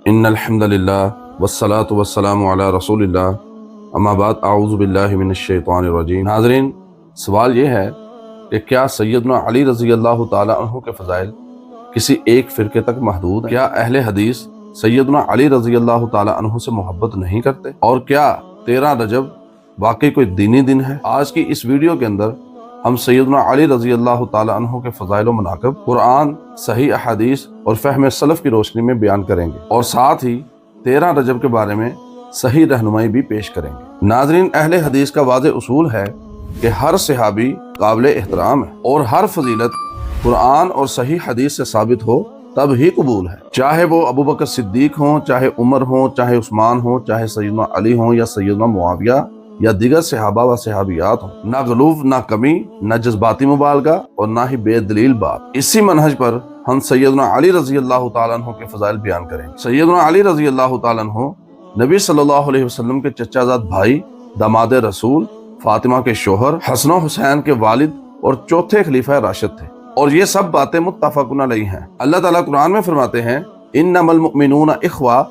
ان الحمد للہ والصلاۃ والسلام علی رسول اللہ اما بعد اعوذ باللہ من الشیطان الرجیم۔ ناظرین، سوال یہ ہے کہ کیا سیدنا علی رضی اللہ تعالی عنہ کے فضائل کسی ایک فرقے تک محدود ہیں؟ کیا اہل حدیث سیدنا علی رضی اللہ تعالی عنہ سے محبت نہیں کرتے؟ اور کیا 13 رجب واقعی کوئی دینی دن ہے؟ آج کی اس ویڈیو کے اندر ہم سیدنا علی رضی اللہ تعالی عنہ کے فضائل و مناقب قرآن، صحیح احادیث اور فہم سلف کی روشنی میں بیان کریں گے، اور ساتھ ہی 13 رجب کے بارے میں صحیح رہنمائی بھی پیش کریں گے۔ ناظرین، اہل حدیث کا واضح اصول ہے کہ ہر صحابی قابل احترام ہے اور ہر فضیلت قرآن اور صحیح حدیث سے ثابت ہو تب ہی قبول ہے، چاہے وہ ابو بکر صدیق ہوں، چاہے عمر ہوں، چاہے عثمان ہوں، چاہے سیدنا علی ہوں یا سیدنا معاویہ یا دیگر صحابہ و صحابیات ہوں۔ نہ غلوف، نہ کمی، نہ جذباتی مبالغہ اور نہ ہی بے دلیل بات۔ اسی منہج پر ہم سیدنا علی رضی اللہ تعالیٰ عنہ کے فضائل بیان کریں گے۔ سیدنا علی رضی اللہ تعالیٰ عنہ نبی صلی اللہ علیہ وسلم کے چچا زاد بھائی، داماد رسول، فاطمہ کے شوہر، حسن و حسین کے والد اور چوتھے خلیفہ راشد تھے، اور یہ سب باتیں متفق علیہ ہیں۔ اللہ تعالیٰ قرآن میں فرماتے ہیں انما المؤمنون اخوہ،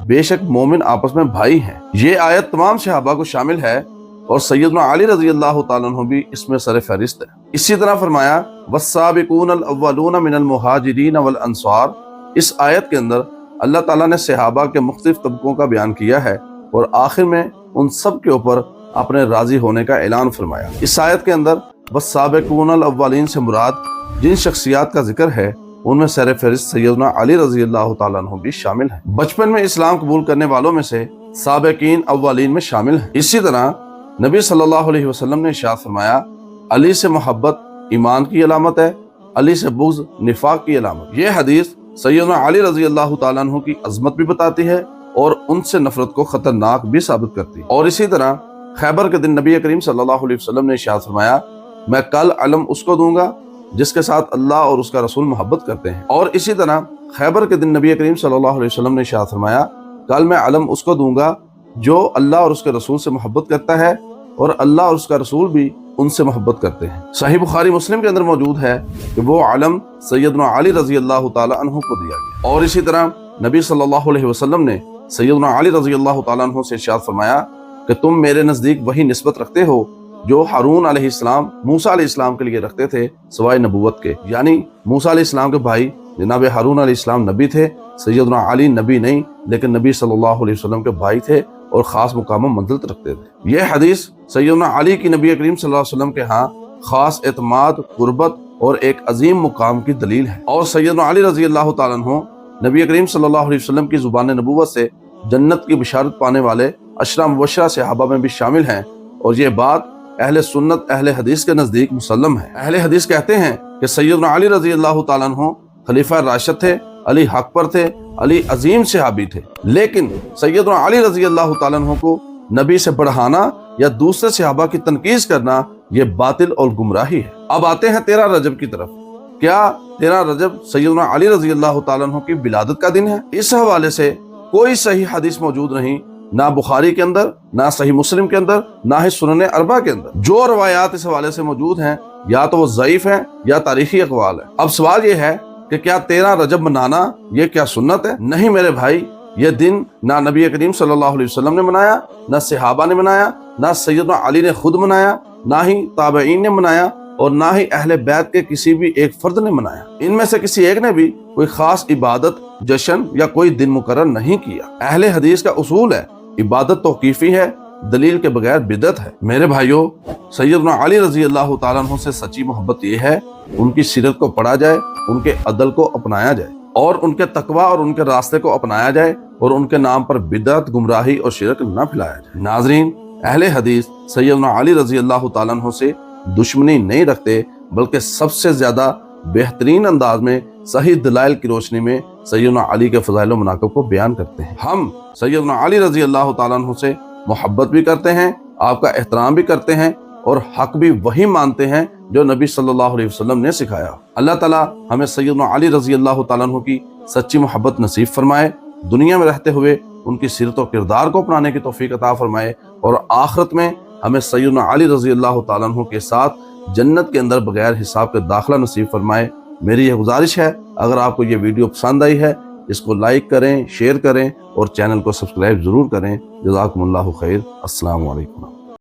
بے شک مومن آپس میں بھائی ہیں۔ یہ آیت تمام صحابہ کو شامل ہے اور سیدنا علی رضی اللہ تعالیٰ عنہ بھی اس میں سر فہرست ہے۔ اسی طرح فرمایا والسابقون الاولون من المہاجرین والانصار۔ اس آیت کے اندر اللہ تعالیٰ نے صحابہ کے مختلف طبقوں کا بیان کیا ہے اور آخر میں ان سب کے اوپر اپنے راضی ہونے کا اعلان فرمایا۔ اس آیت کے اندر والسابقون الاولین سے مراد جن شخصیات کا ذکر ہے ان میں سر فہرست سیدنا علی رضی اللہ تعالیٰ عنہ بھی شامل ہیں۔ بچپن میں اسلام قبول کرنے والوں میں سے سابقین اولین میں شامل ہیں۔ اسی طرح نبی صلی اللہ علیہ وسلم نے ارشاد فرمایا علی سے محبت ایمان کی علامت ہے، علی سے بغض نفاق کی علامت۔ یہ حدیث سیدنا علی رضی اللہ تعالیٰ عنہ کی عظمت بھی بتاتی ہے اور ان سے نفرت کو خطرناک بھی ثابت کرتی ہے۔ اور اسی طرح خیبر کے دن نبی کریم صلی اللہ علیہ وسلم نے ارشاد فرمایا میں کل علم اس کو دوں گا جس کے ساتھ اللہ اور اس کا رسول محبت کرتے ہیں۔ اور اسی طرح خیبر کے دن نبی کریم صلی اللہ علیہ وسلم نے ارشاد فرمایا کل میں علم اس کو دوں گا جو اللہ اور اس کے رسول سے محبت کرتا ہے اور اللہ اور اس کا رسول بھی ان سے محبت کرتے ہیں۔ صحیح بخاری مسلم کے اندر موجود ہے کہ وہ علم سیدنا علی رضی اللہ تعالی عنہ کو دیا گیا۔ اور اسی طرح نبی صلی اللہ علیہ وسلم نے سیدنا علی رضی اللہ تعالی عنہ سے ارشاد فرمایا کہ تم میرے نزدیک وہی نسبت رکھتے ہو جو ہارون علیہ السلام موسیٰ علیہ السلام کے لیے رکھتے تھے سوائے نبوت کے، یعنی موسیٰ علیہ السلام کے بھائی جناب ہارون علیہ السلام نبی تھے، سیدنا علی نبی نہیں لیکن نبی صلی اللہ علیہ وسلم کے بھائی تھے اور خاص مقام و منزلت رکھتے تھے۔ یہ حدیث سیدنا علی کی نبی کریم صلی اللہ علیہ وسلم کے ہاں خاص اعتماد، قربت اور ایک عظیم مقام کی دلیل ہے۔ اور سیدنا علی رضی اللہ تعالیٰ عنہ نبی کریم صلی اللہ علیہ وسلم کی زبان نبوت سے جنت کی بشارت پانے والے 10 مبشرہ صحابہ میں بھی شامل ہیں، اور یہ بات اہل سنت اہل حدیث کے نزدیک مسلم ہے۔ اہل حدیث کہتے ہیں کہ سیدنا علی رضی اللہ تعالیٰ عنہ خلیفہ راشد تھے، علی حق پر تھے، علی عظیم صحابی تھے، لیکن سیدنا علی رضی اللہ تعالیٰ عنہ کو نبی سے بڑھانا یا دوسرے صحابہ کی تنقیص کرنا یہ باطل اور گمراہی ہے۔ اب آتے ہیں 13 رجب کی طرف۔ کیا 13 رجب سیدنا علی رضی اللہ تعالیٰ عنہ کی ولادت کا دن ہے؟ اس حوالے سے کوئی صحیح حدیث موجود نہیں، نہ بخاری کے اندر، نہ صحیح مسلم کے اندر، نہ ہی سنن اربعہ کے اندر۔ جو روایات اس حوالے سے موجود ہیں یا تو وہ ضعیف ہیں یا تاریخی اقوال ہیں۔ اب سوال یہ ہے کہ کیا 13 رجب منانا یہ کیا سنت ہے؟ نہیں میرے بھائی، یہ دن نہ نبی کریم صلی اللہ علیہ وسلم نے منایا، نہ صحابہ نے منایا، نہ سیدنا علی نے خود منایا، نہ ہی تابعین نے منایا، اور نہ ہی اہل بیت کے کسی بھی ایک فرد نے منایا۔ ان میں سے کسی ایک نے بھی کوئی خاص عبادت، جشن یا کوئی دن مقرر نہیں کیا۔ اہل حدیث کا اصول ہے عبادت توقیفی ہے، دلیل کے بغیر بدعت ہے۔ میرے بھائیوں، سیدنا علی رضی اللہ تعالیٰ عنہ سے سچی محبت یہ ہے ان کی سیرت کو پڑھا جائے، ان کے عدل کو اپنایا جائے اور ان کے تقویٰ اور ان کے راستے کو اپنایا جائے، اور ان کے نام پر بدعت، گمراہی اور شرک نہ پھیلایا جائے۔ ناظرین، اہل حدیث سیدنا علی رضی اللہ تعالیٰ عنہ سے دشمنی نہیں رکھتے، بلکہ سب سے زیادہ بہترین انداز میں صحیح دلائل کی روشنی میں سیدنا علی کے فضائل و مناقب کو بیان کرتے ہیں۔ ہم سیدنا علی رضی اللہ تعالیٰ عنہ سے محبت بھی کرتے ہیں، آپ کا احترام بھی کرتے ہیں، اور حق بھی وہی مانتے ہیں جو نبی صلی اللہ علیہ وسلم نے سکھایا۔ اللہ تعالیٰ ہمیں سیدنا علی رضی اللہ تعالیٰ عنہ کی سچی محبت نصیب فرمائے، دنیا میں رہتے ہوئے ان کی سیرت و کردار کو اپنانے کی توفیق عطا فرمائے، اور آخرت میں ہمیں سیدنا علی رضی اللہ تعالیٰ عنہ کے ساتھ جنت کے اندر بغیر حساب کے داخلہ نصیب فرمائے۔ میری یہ گزارش ہے، اگر آپ کو یہ ویڈیو پسند آئی ہے اس کو لائک کریں، شیئر کریں اور چینل کو سبسکرائب ضرور کریں۔ جزاکم اللہ خیر۔ السلام علیکم۔